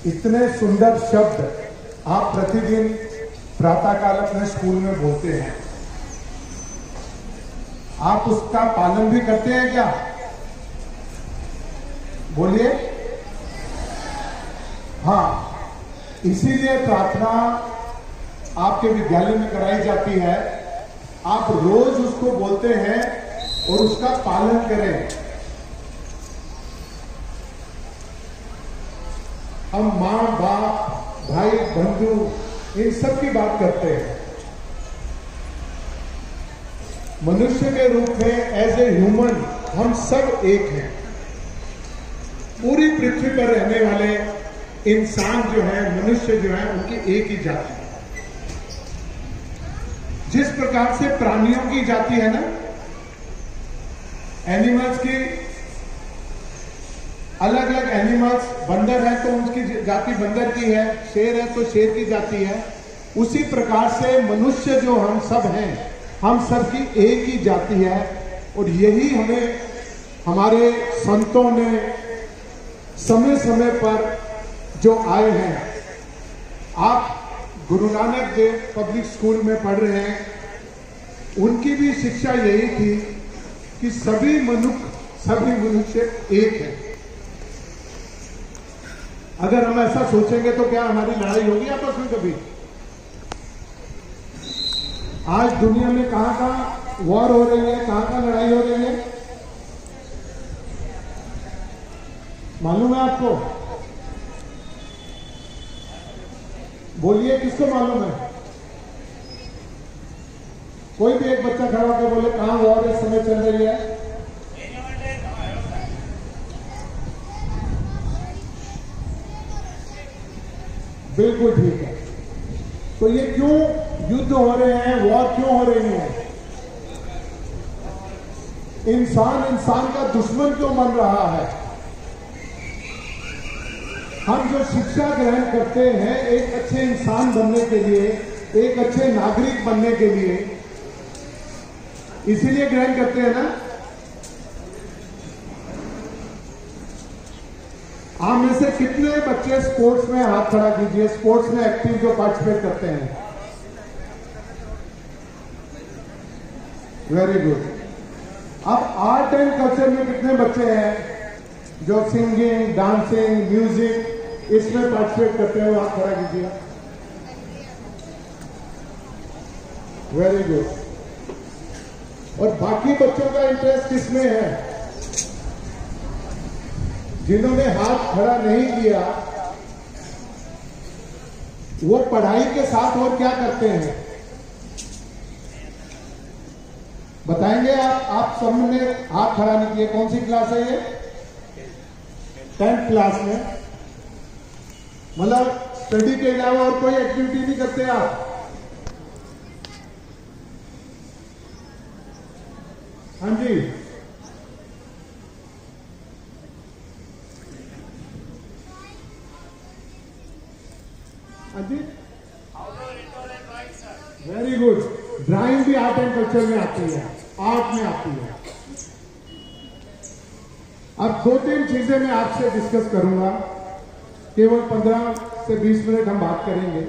इतने सुंदर शब्द आप प्रतिदिन प्रातःकाल अपने स्कूल में बोलते हैं, आप उसका पालन भी करते हैं क्या? बोलिए। हाँ, इसीलिए प्रार्थना आपके विद्यालय में कराई जाती है। आप रोज उसको बोलते हैं और उसका पालन करें। हम मां बाप भाई बंधु इन सब की बात करते हैं। मनुष्य के रूप में एज ए ह्यूमन हम सब एक हैं। पूरी पृथ्वी पर रहने वाले इंसान जो है, मनुष्य जो है, उनकी एक ही जाति है। जिस प्रकार से प्राणियों की जाति है ना, एनिमल्स की अलग अलग एनिमल्स, बंदर है तो उनकी जाति बंदर की है, शेर है तो शेर की जाति है, उसी प्रकार से मनुष्य जो हम सब हैं, हम सब की एक ही जाति है। और यही हमें हमारे संतों ने समय समय पर जो आए हैं, आप गुरु नानक देव पब्लिक स्कूल में पढ़ रहे हैं, उनकी भी शिक्षा यही थी कि सभी मनुष्य एक है। अगर हम ऐसा सोचेंगे तो क्या हमारी लड़ाई होगी आपस में कभी? आज दुनिया में कहां कहां वॉर हो रही है, कहां कहां लड़ाई हो रही है, मालूम है आपको? बोलिए, किसको मालूम है? कोई भी एक बच्चा खड़ा होकर बोले कहां वॉर इस समय चल रही है? बिल्कुल ठीक है। तो ये क्यों युद्ध हो रहे हैं, वॉर क्यों हो रही है? इंसान का दुश्मन क्यों बन रहा है? हम जो शिक्षा ग्रहण करते हैं एक अच्छे इंसान बनने के लिए, एक अच्छे नागरिक बनने के लिए, इसीलिए ग्रहण करते हैं ना। आप में से कितने बच्चे स्पोर्ट्स में हाथ खड़ा कीजिए, स्पोर्ट्स में एक्टिव जो पार्टिसिपेट करते हैं? Very good. अब आर्ट एंड कल्चर में कितने बच्चे हैं जो सिंगिंग, डांसिंग, म्यूजिक इसमें पार्टिसिपेट करते हैं? हाथ खड़ा कीजिए। Very good. और बाकी बच्चों का इंटरेस्ट किसमें है? जिन्होंने हाथ खड़ा नहीं किया वो पढ़ाई के साथ और क्या करते हैं बताएंगे आप सबने हाथ खड़ा नहीं किए। कौन सी क्लास है ये? 10th क्लास में। मतलब स्टडी के अलावा और कोई एक्टिविटी नहीं करते आप? हाँ जी। Very good. ड्राइंग भी आर्ट एंड कल्चर में आती है, आर्ट में आती है। अब 2-3 चीजें मैं आपसे डिस्कस करूंगा, केवल 15 से 20 मिनट हम बात करेंगे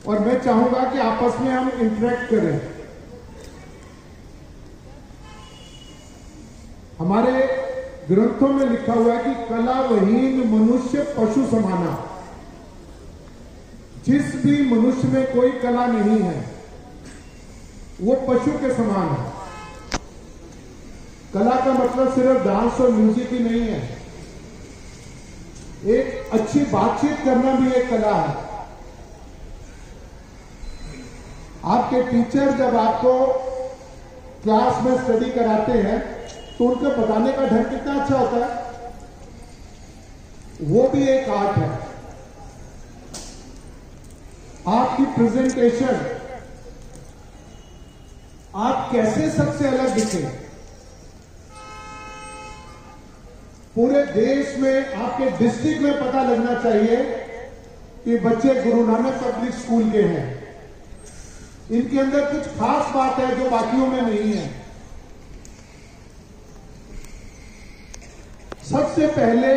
और मैं चाहूंगा कि आपस में हम इंटरेक्ट करें। हमारे ग्रंथों में लिखा हुआ है कि कलावहीन मनुष्य पशु समाना। जिस भी मनुष्य में कोई कला नहीं है वो पशु के समान है। कला का मतलब सिर्फ डांस और म्यूजिक ही नहीं है। एक अच्छी बातचीत करना भी एक कला है। आपके टीचर जब आपको क्लास में स्टडी कराते हैं तो उनका बताने का ढंग कितना अच्छा होता है। वो भी एक आर्ट है। आपकी प्रेजेंटेशन, आप कैसे सबसे अलग दिखे, पूरे देश में आपके डिस्ट्रिक्ट में पता लगना चाहिए कि बच्चे गुरु नानक पब्लिक स्कूल के हैं। इनके अंदर कुछ खास बात है जो बाकियों में नहीं है। सबसे पहले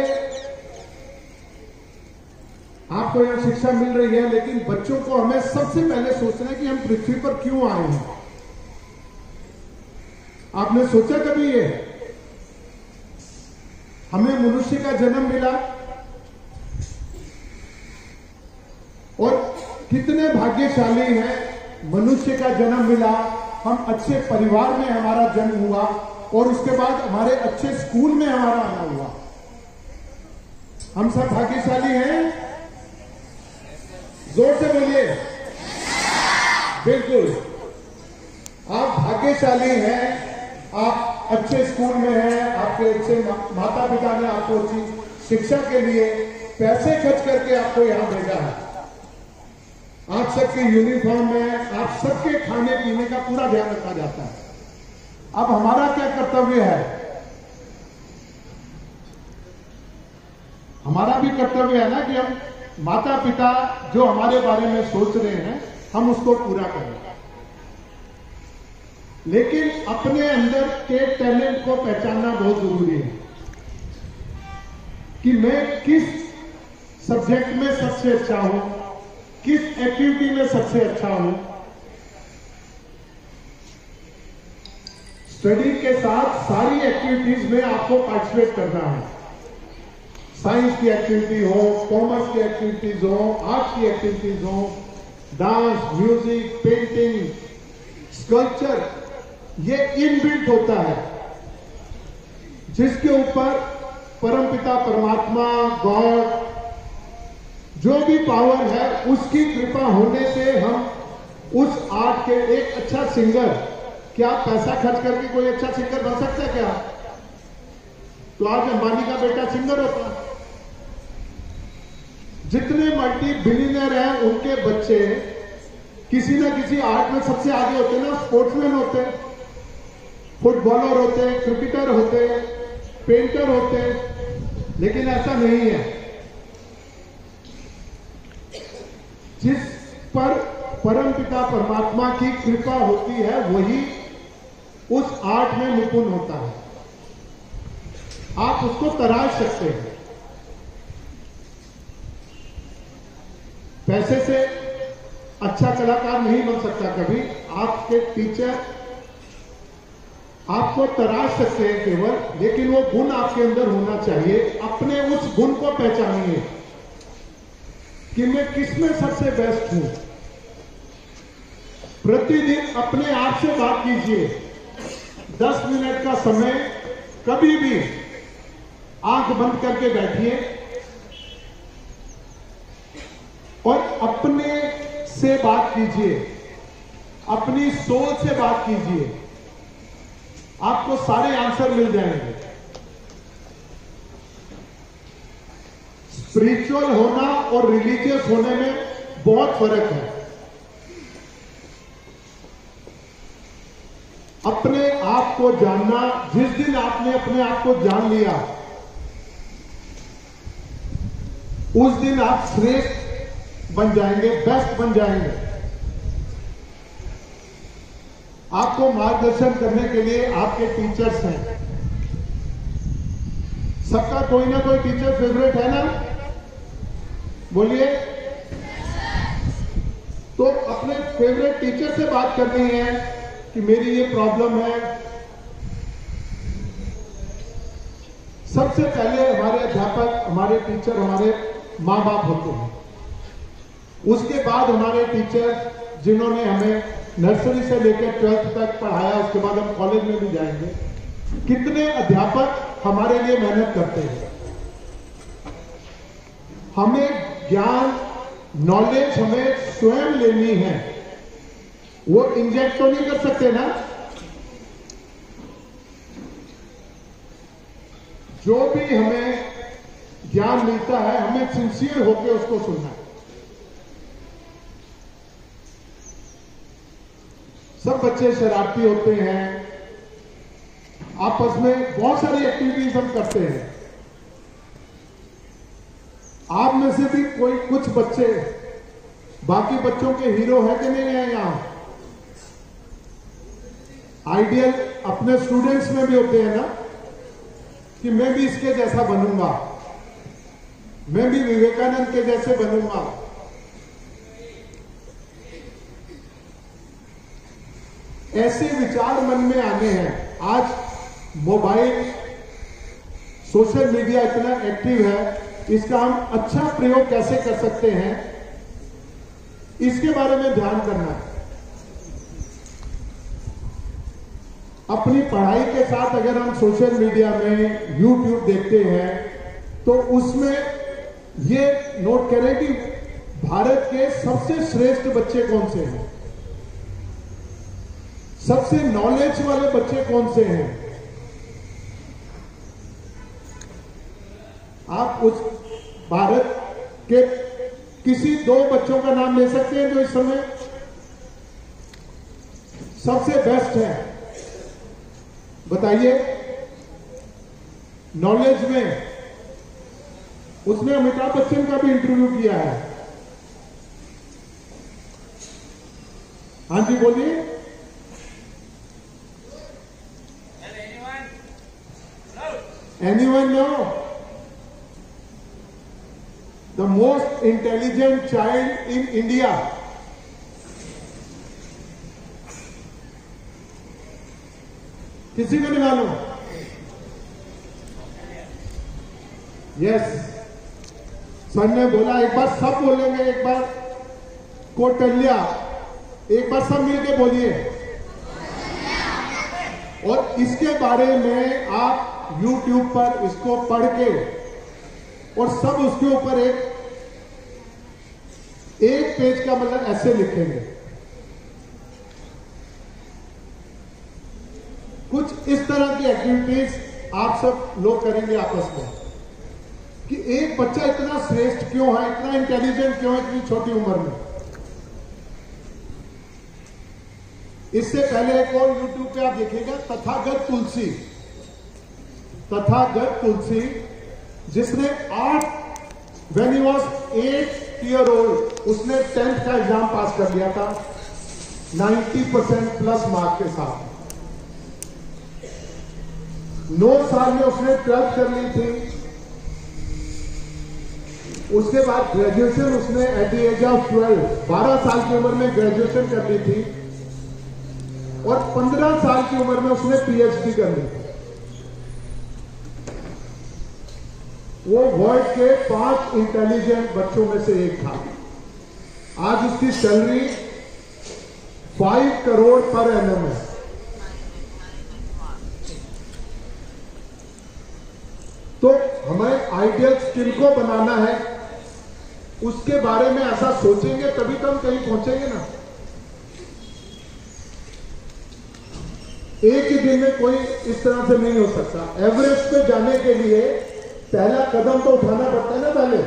आपको यहाँ शिक्षा मिल रही है, लेकिन बच्चों को हमें सबसे पहले सोचना है कि हम पृथ्वी पर क्यों आए हैं। आपने सोचा कभी ये? हमें मनुष्य का जन्म मिला और कितने भाग्यशाली हैं, मनुष्य का जन्म मिला, हम अच्छे परिवार में हमारा जन्म हुआ और उसके बाद हमारे अच्छे स्कूल में हमारा आना हुआ। हम सब भाग्यशाली हैं? जोर से बोलिए। बिल्कुल, आप भाग्यशाली हैं। आप अच्छे स्कूल में हैं, आपके अच्छे माता पिता ने आपको अच्छी शिक्षा के लिए पैसे खर्च करके आपको यहां भेजा है। आप सबके यूनिफॉर्म में, आप सबके खाने पीने का पूरा ध्यान रखा जाता है। अब हमारा क्या कर्तव्य है? हमारा भी कर्तव्य है ना कि हम माता पिता जो हमारे बारे में सोच रहे हैं, हम उसको पूरा करें। लेकिन अपने अंदर के टैलेंट को पहचानना बहुत जरूरी है कि मैं किस सब्जेक्ट में सबसे अच्छा हूं, किस एक्टिविटी में सबसे अच्छा हूं। स्टडी के साथ सारी एक्टिविटीज में आपको पार्टिसिपेट करना है। साइंस की एक्टिविटी हो, कॉमर्स की एक्टिविटीज हो, आर्ट्स की एक्टिविटीज हो, डांस, म्यूजिक, पेंटिंग, स्कल्पचर, ये इनबिल्ट होता है, जिसके ऊपर परमपिता परमात्मा, गॉड, जो भी पावर है, उसकी कृपा होने से हम उस आर्ट के एक अच्छा सिंगर, क्या पैसा खर्च करके कोई अच्छा सिंगर बन सकता है क्या? तो आज अंबानी का बेटा सिंगर होता। जितने मल्टी बिलियनर हैं, उनके बच्चे किसी ना किसी आर्ट में सबसे आगे होते हैं ना। स्पोर्ट्समैन होते हैं, फुटबॉलर होते हैं, क्रिकेटर होते हैं, पेंटर होते हैं, लेकिन ऐसा नहीं है। जिस पर परमपिता परमात्मा की कृपा होती है, वही उस आर्ट में निपुण होता है। आप उसको तराश सकते हैं। पैसे से अच्छा कलाकार नहीं बन सकता कभी। आपके टीचर आपको तराश सकते हैं केवल, लेकिन वो गुण आपके अंदर होना चाहिए। अपने उस गुण को पहचानिए कि मैं किसमें सबसे बेस्ट हूं। प्रतिदिन अपने आप से बात कीजिए। 10 मिनट का समय कभी भी आंख बंद करके बैठिए और अपने से बात कीजिए, अपनी सोच से बात कीजिए। आपको सारे आंसर मिल जाएंगे। स्पिरिचुअल होना और रिलीजियस होने में बहुत फर्क है। अपने आप को जानना, जिस दिन आपने अपने आप को जान लिया, उस दिन आप श्रेष्ठ बन जाएंगे, बेस्ट बन जाएंगे। आपको मार्गदर्शन करने के लिए आपके टीचर्स हैं। सबका कोई ना कोई टीचर फेवरेट है ना? बोलिए। तो अपने फेवरेट टीचर से बात करनी है कि मेरी ये प्रॉब्लम है। सबसे पहले हमारे अध्यापक, हमारे टीचर, हमारे माँ बाप होते हैं। उसके बाद हमारे टीचर, जिन्होंने हमें नर्सरी से लेकर 12th तक पढ़ाया, उसके बाद हम कॉलेज में भी जाएंगे। कितने अध्यापक हमारे लिए मेहनत करते हैं। हमें ज्ञान, नॉलेज हमें स्वयं लेनी है। वो इंजेक्ट तो नहीं कर सकते ना। जो भी हमें ज्ञान मिलता है, हमें सिंसियर होकर उसको सुनना है। सब बच्चे शरारती होते हैं। आपस में बहुत सारी एक्टिविटीज हम करते हैं। आप में से भी कोई कुछ बच्चे बाकी बच्चों के हीरो है कि नहीं है यहां? आइडियल अपने स्टूडेंट्स में भी होते हैं ना कि मैं भी इसके जैसा बनूंगा। मैं भी विवेकानंद के जैसे बनूंगा। ऐसे विचार मन में आने हैं। आज मोबाइल, सोशल मीडिया इतना एक्टिव है, इसका हम अच्छा प्रयोग कैसे कर सकते हैं, इसके बारे में ध्यान करना है। अपनी पढ़ाई के साथ अगर हम सोशल मीडिया में YouTube देखते हैं तो उसमें ये नोट करें कि भारत के सबसे श्रेष्ठ बच्चे कौन से हैं, सबसे नॉलेज वाले बच्चे कौन से हैं। आप उस भारत के किसी 2 बच्चों का नाम ले सकते हैं जो इस समय सबसे बेस्ट है, बताइए। नॉलेज में उसने अमिताभ बच्चन का भी इंटरव्यू किया है। हाँ जी बोलिए। Anyone know the most intelligent child in India? किसी को नहीं मालूम? यस, सर ने बोला, एक बार सब बोलेंगे, एक बार कौटिल्य, एक बार सब मिलके बोलिए। और इसके बारे में आप YouTube पर इसको पढ़ के और सब उसके ऊपर एक पेज का मतलब ऐसे लिखेंगे। कुछ इस तरह की एक्टिविटीज आप सब लोग करेंगे आपस में कि एक बच्चा इतना श्रेष्ठ क्यों है, इतना इंटेलिजेंट क्यों है इतनी छोटी उम्र में। इससे पहले एक और YouTube पे आप देखिएगा, तथागत तुलसी, जिसने 8 year old उसने 10th का एग्जाम पास कर लिया था 90% प्लस मार्क के साथ। 9 साल में उसने 12th कर ली थी। उसके बाद ग्रेजुएशन उसने एट द एज ऑफ 12 साल की उम्र में ग्रेजुएशन कर ली थी और 15 साल की उम्र में उसने PhD कर ली थी। वो वर्ल्ड के 5 इंटेलिजेंट बच्चों में से एक था। आज उसकी सैलरी 5 करोड़ पर एनम है। तो हमें आइडियल्स किनको बनाना है, उसके बारे में ऐसा सोचेंगे तभी तो हम कहीं पहुंचेंगे ना। एक ही दिन में कोई इस तरह से नहीं हो सकता। एवरेस्ट पे जाने के लिए पहला कदम तो उठाना पड़ता है ना। पहले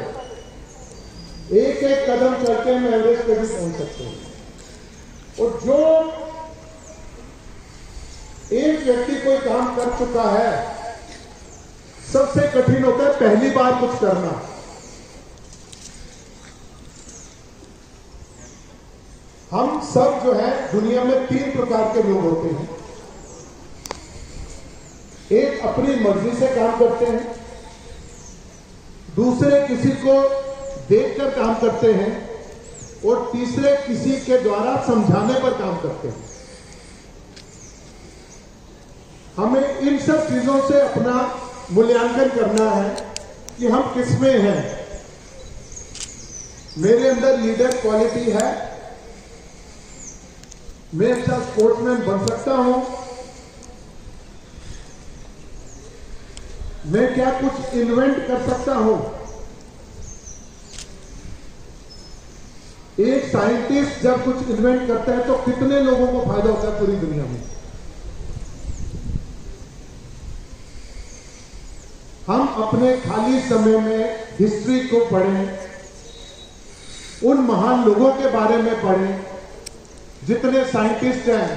एक एक कदम चलके हम एवरेस्ट पे भी पहुंच सकते हैं। और जो एक व्यक्ति कोई काम कर चुका है, सबसे कठिन होता है पहली बार कुछ करना। हम सब जो है दुनिया में 3 प्रकार के लोग होते हैं। एक अपनी मर्जी से काम करते हैं, दूसरे किसी को देखकर काम करते हैं और तीसरे किसी के द्वारा समझाने पर काम करते हैं। हमें इन सब चीजों से अपना मूल्यांकन करना है कि हम किसमें हैं। मेरे अंदर लीडर क्वालिटी है, मैं अच्छा स्पोर्ट्समैन बन सकता हूं, मैं क्या कुछ इन्वेंट कर सकता हूं। एक साइंटिस्ट जब कुछ इन्वेंट करता है तो कितने लोगों को फायदा होता है पूरी दुनिया में। हम अपने खाली समय में हिस्ट्री को पढ़ें, उन महान लोगों के बारे में पढ़ें, जितने साइंटिस्ट हैं,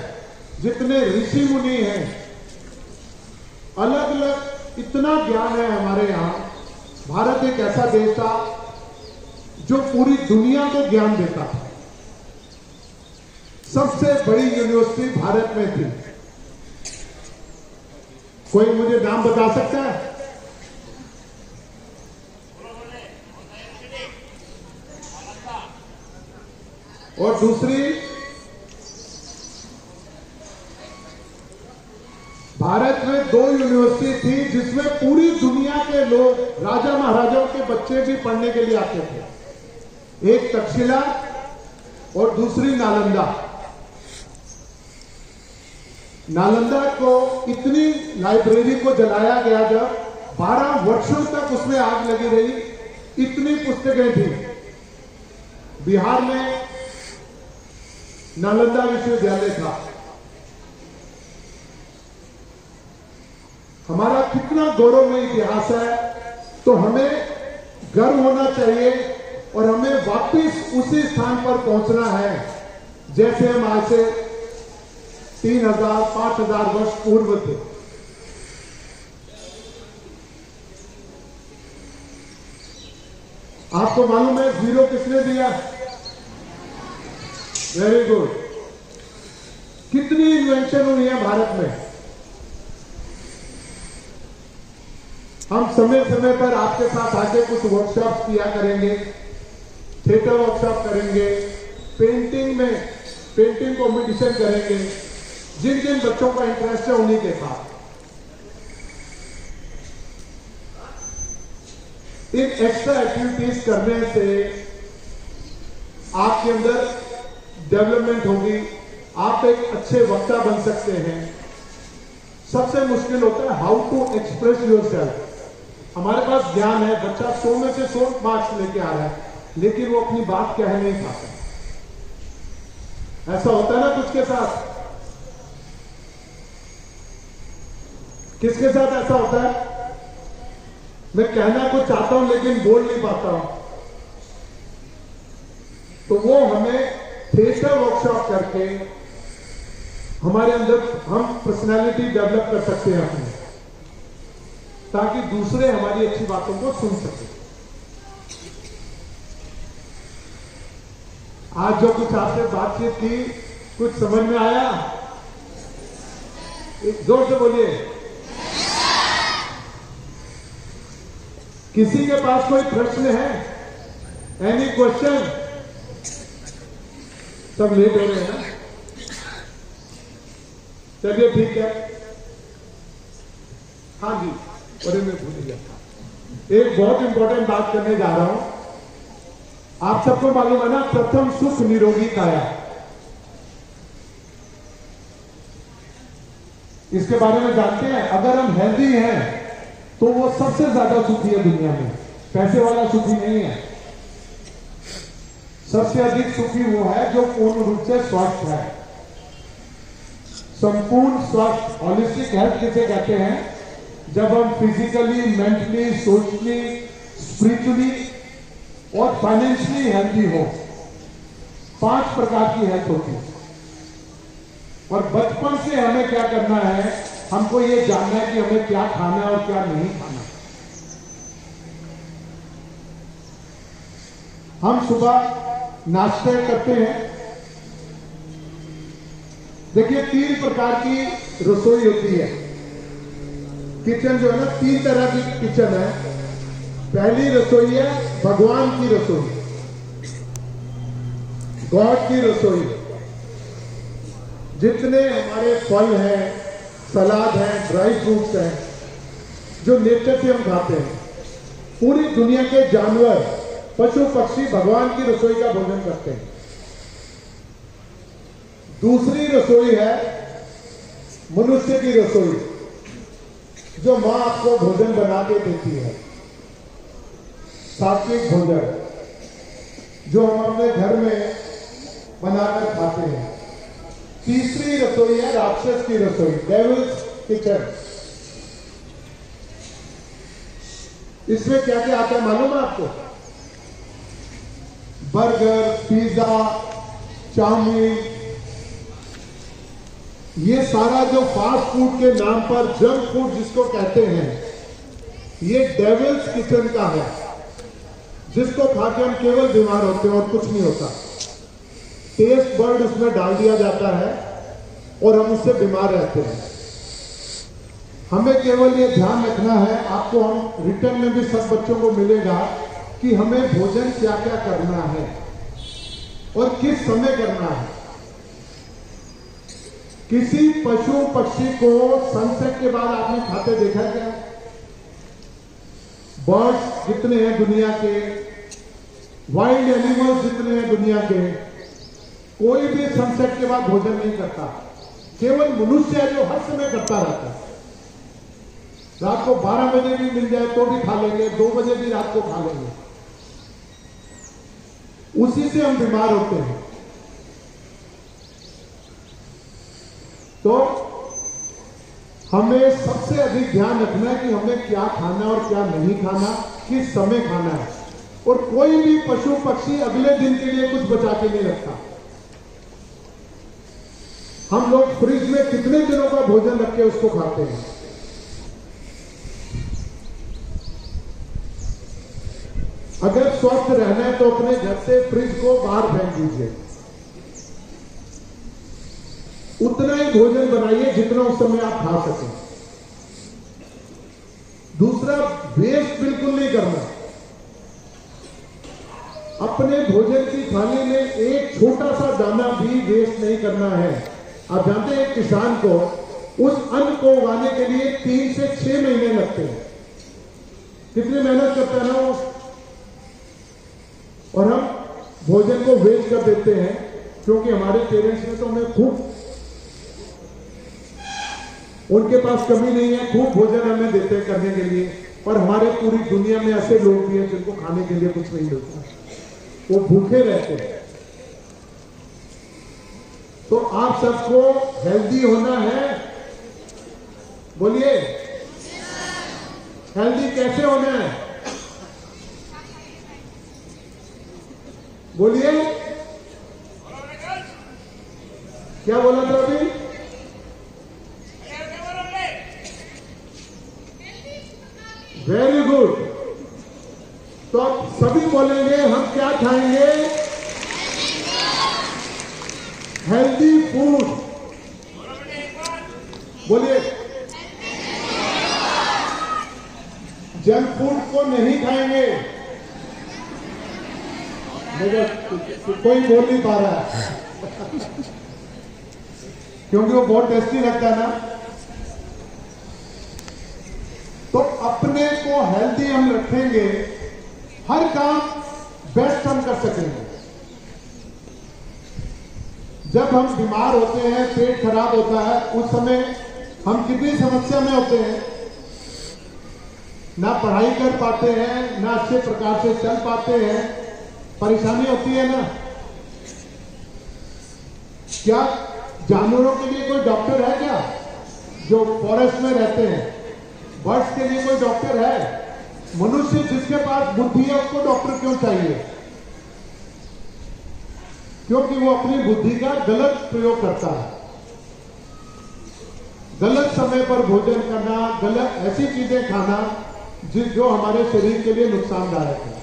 जितने ऋषि मुनि हैं, अलग अलग इतना ज्ञान है हमारे यहां। भारत एक ऐसा देश था जो पूरी दुनिया को ज्ञान देता था। सबसे बड़ी यूनिवर्सिटी भारत में थी। कोई मुझे नाम बता सकता है? और दूसरी, भारत में 2 यूनिवर्सिटी थी जिसमें पूरी दुनिया के लोग, राजा महाराजाओं के बच्चे भी पढ़ने के लिए आते थे। एक तक्षशिला और दूसरी नालंदा। नालंदा को इतनी लाइब्रेरी को जलाया गया जब 12 वर्षों तक उसमें आग लगी रही, इतनी पुस्तकें थी। बिहार में नालंदा विश्वविद्यालय था। हमारा कितना गौरवमय इतिहास है, तो हमें गर्व होना चाहिए और हमें वापस उसी स्थान पर पहुंचना है जैसे हम आज से 3000 5000 वर्ष पूर्व थे। आपको मालूम है 0 किसने दिया? Very good. कितनी इन्वेंशन हुई है भारत में। हम समय समय पर आपके साथ आके कुछ वर्कशॉप किया करेंगे, थिएटर वर्कशॉप करेंगे, पेंटिंग कॉम्पिटिशन करेंगे, जिन जिन बच्चों का इंटरेस्ट है उन्हीं के साथ। इन एक्स्ट्रा एक्टिविटीज करने से आपके अंदर डेवलपमेंट होगी, आप एक अच्छे वक्ता बन सकते हैं। सबसे मुश्किल होता है हाउ टू एक्सप्रेस योरसेल्फ। हमारे पास ज्ञान है, बच्चा 100 में से 100 मार्क्स लेके आ रहा है, लेकिन वो अपनी बात कह नहीं पाता। ऐसा होता है ना कुछ के साथ? किसके साथ ऐसा होता है? मैं कहना कुछ चाहता हूं लेकिन बोल नहीं पाता हूं। तो वो हमें थिएटर वर्कशॉप करके हमारे अंदर हम पर्सनालिटी डेवलप कर सकते हैं अपनी, ताकि दूसरे हमारी अच्छी बातों को सुन सके। आज जो कुछ आपसे बातचीत की, कुछ समझ में आया? एक जोर से बोलिए। किसी के पास कोई प्रश्न है? Any question? सब लेट हो रहे हैं ना? चलिए ठीक है। हाँ जी, अरे मैं भूल गया, एक बहुत इंपॉर्टेंट बात करने जा रहा हूं। आप सबको मालूम है ना, प्रथम सुख निरोगी काया। इसके बारे में जानते हैं? अगर हम हेल्दी हैं तो वो सबसे ज्यादा सुखी है दुनिया में। पैसे वाला सुखी नहीं है। सबसे अधिक सुखी वो है जो पूर्ण रूप से स्वस्थ है। संपूर्ण स्वस्थ, होलिस्टिक हेल्थ किसे कहते हैं? जब हम फिजिकली, मेंटली, सोशली, स्पिरिचुअली और फाइनेंशियली हेल्थी हो। 5 प्रकार की हेल्थ होती है। और बचपन से हमें क्या करना है? हमको ये जानना है कि हमें क्या खाना है और क्या नहीं खाना। हम सुबह नाश्ते करते हैं। देखिए 3 प्रकार की रसोई होती है। किचन जो है ना, 3 तरह की किचन है। पहली रसोई है भगवान की रसोई, गॉड की रसोई। जितने हमारे फल हैं, सलाद हैं, ड्राई फ्रूट्स हैं, जो नेचर से हम खाते हैं। पूरी दुनिया के जानवर, पशु पक्षी भगवान की रसोई का भोजन करते हैं। दूसरी रसोई है मनुष्य की रसोई, जो मां आपको भोजन बना के देती है। सात्विक भोजन जो हम अपने घर में बनाकर खाते हैं। तीसरी रसोई है राक्षस की रसोई, डेविल्स किचन। इसमें क्या क्या आता है मालूम है आपको? बर्गर, पिज्जा, चाउमीन, ये सारा जो फास्ट फूड के नाम पर जंक फूड जिसको कहते हैं, ये डेविल्स किचन का है, जिसको खा के हम केवल बीमार होते हैं और कुछ नहीं होता। टेस्ट बर्ड उसमें डाल दिया जाता है और हम उससे बीमार रहते हैं। हमें केवल ये ध्यान रखना है, आपको हम रिटर्न में भी सब बच्चों को मिलेगा कि हमें भोजन क्या क्या करना है और किस समय करना है। किसी पशु पक्षी को सनसेट के बाद आपने खाते देखा क्या? बर्ड्स जितने हैं दुनिया के, वाइल्ड एनिमल्स जितने हैं दुनिया के, कोई भी सनसेट के बाद भोजन नहीं करता। केवल मनुष्य है जो हर समय करता रहता है। रात को 12 बजे भी मिल जाए तो भी खा लेंगे, 2 बजे भी रात को खा लेंगे। उसी से हम बीमार होते हैं। तो हमें सबसे अधिक ध्यान रखना है कि हमें क्या खाना और क्या नहीं खाना, किस समय खाना है। और कोई भी पशु पक्षी अगले दिन के लिए कुछ बचा के नहीं रखता। हम लोग फ्रिज में कितने दिनों का भोजन रख के उसको खाते हैं। अगर स्वस्थ रहना है तो अपने घर से फ्रिज को बाहर फेंक दीजिए। उतना ही भोजन बनाइए जितना उस समय आप खा सकें। दूसरा, वेस्ट बिल्कुल नहीं करना। अपने भोजन की थाली में एक छोटा सा दाना भी वेस्ट नहीं करना है। आप जानते हैं किसान को उस अन्न को उगाने के लिए 3 से 6 महीने लगते हैं। कितनी मेहनत करता है ना वो। और हम भोजन को वेस्ट कर देते हैं क्योंकि हमारे पेरेंट्स ने तो हमें खूब, उनके पास कमी नहीं है, खूब भोजन हमें देते हैं करने के लिए। पर हमारे पूरी दुनिया में ऐसे लोग भी हैं जिनको खाने के लिए कुछ नहीं मिलता, वो भूखे रहते हैं। तो आप सबको हेल्दी होना है। बोलिए, हेल्दी कैसे होना है? बोलिए, क्या बोला था अभी? Very good. तो अब सभी बोलेंगे हम क्या खाएंगे? Healthy food. बोलिए, जंक फूड को नहीं खाएंगे। कोई बोल नहीं पा रहा है क्योंकि वो बहुत टेस्टी लगता है ना। तो अपने को हेल्दी हम रखेंगे, हर काम बेस्ट हम कर सकेंगे। जब हम बीमार होते हैं, पेट खराब होता है, उस समय हम कितनी समस्या में होते हैं। ना पढ़ाई कर पाते हैं, ना अच्छे प्रकार से चल पाते हैं, परेशानी होती है ना। क्या जानवरों के लिए कोई डॉक्टर है क्या? जो फॉरेस्ट में रहते हैं, बर्ड्स के लिए कोई डॉक्टर है? मनुष्य जिसके पास बुद्धि है उसको डॉक्टर क्यों चाहिए? क्योंकि वो अपनी बुद्धि का गलत प्रयोग करता है। गलत समय पर भोजन करना, गलत ऐसी चीजें खाना जो हमारे शरीर के लिए नुकसानदायक है।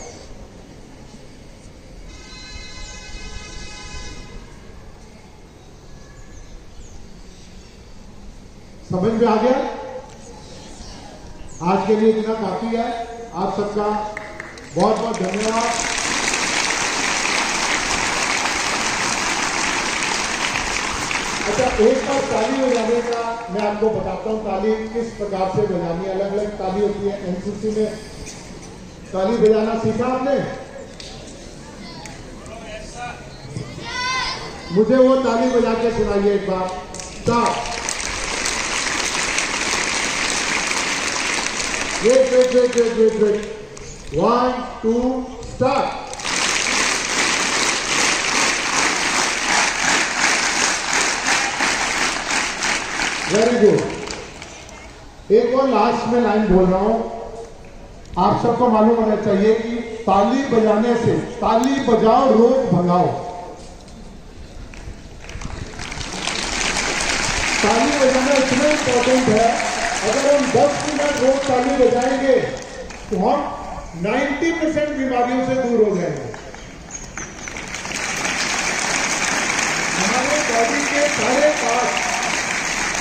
समझ में आ गया? आज के लिए इतना काफी है। आप सबका बहुत बहुत धन्यवाद। अच्छा, एक बार ताली बजाने का मैं आपको बताता हूँ। ताली किस प्रकार से बजानी है, अलग अलग ताली होती है। एनसीसी में ताली बजाना सीखा आपने? मुझे वो ताली बजा के सुनाइए एक बार। Start. Wait. 1, 2, start. Very good. एक और लास्ट में लाइन बोल रहा हूं। आप सबको मालूम होना चाहिए कि ताली बजाने से, ताली बजाओ रोग भगाओ। ताली बजाना इतना इंपॉर्टेंट है। अगर हम 10 मिनट रोज ताली बजाएंगे तो हम 90% बीमारियों से दूर हो जाएंगे। हमारे बॉडी के सारे पार्ट,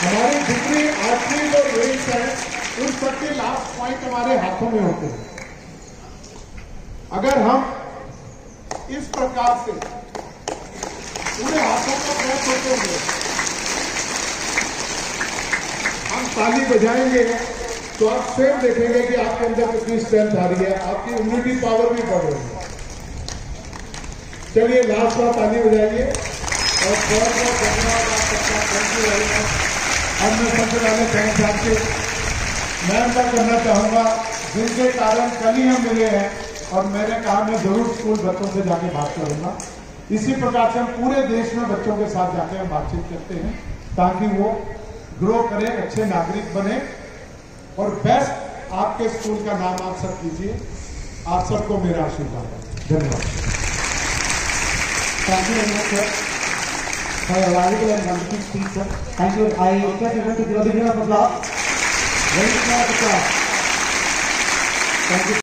हमारी जितनी आर्टरीज और वेन्स हैं, उन सबके लास्ट पॉइंट हमारे हाथों में होते हैं। अगर हम इस प्रकार से पूरे हाथों को प्रेस होते हुए हम ताली बजाएंगे तो आप स्वयं देखेंगे कि आपके अंदर कितनी स्ट्रेंथ आ रही है, आपकी इम्यूनिटी पावर भी बढ़ रही है। चलिए लास्ट बार ताली बजाइए और बहुत बहुत धन्यवाद आप सबका। Thank you very much. अब मैं सबसे पहले थैंक्स आपके मैम का करना चाहूंगा, जिनके कारण कल ही हम मिले हैं और मैंने कहा मैं जरूर स्कूल बच्चों से जाके बात करूंगा। इसी प्रकार से हम पूरे देश में बच्चों के साथ जाके हम बातचीत करते हैं ताकि वो ग्रो करें, अच्छे नागरिक बने और बेस्ट आपके स्कूल का नाम आप सब कीजिए। आप सबको मेरा आशीर्वाद है। धन्यवाद। Thank you very much, sir, for your valuable and wonderful speech, sir. Thank you. I request everyone to give a big round of applause. Very much applause. Thank you.